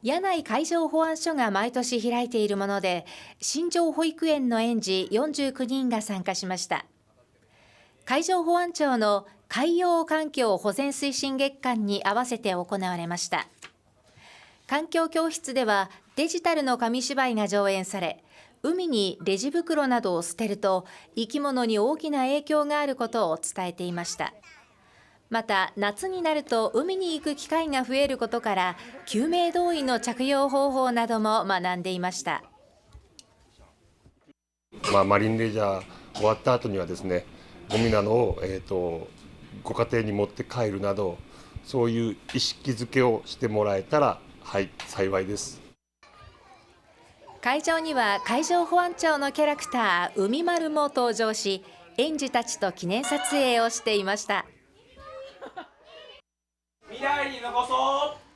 柳井海上保安署が毎年開いているもので、新庄保育園の園児49人が参加しました。海上保安庁の海洋環境保全推進月間に合わせて行われました。環境教室ではデジタルの紙芝居が上演され、海にレジ袋などを捨てると生き物に大きな影響があることを伝えていました。また、夏になると海に行く機会が増えることから、救命胴衣の着用方法なども学んでいました。マリンレジャー終わった後にはですね、ゴミなどを、ご家庭に持って帰るなど、そういう意識づけをしてもらえたら、幸いです。会場には海上保安庁のキャラクター海丸も登場し、園児たちと記念撮影をしていました。未来に残そう。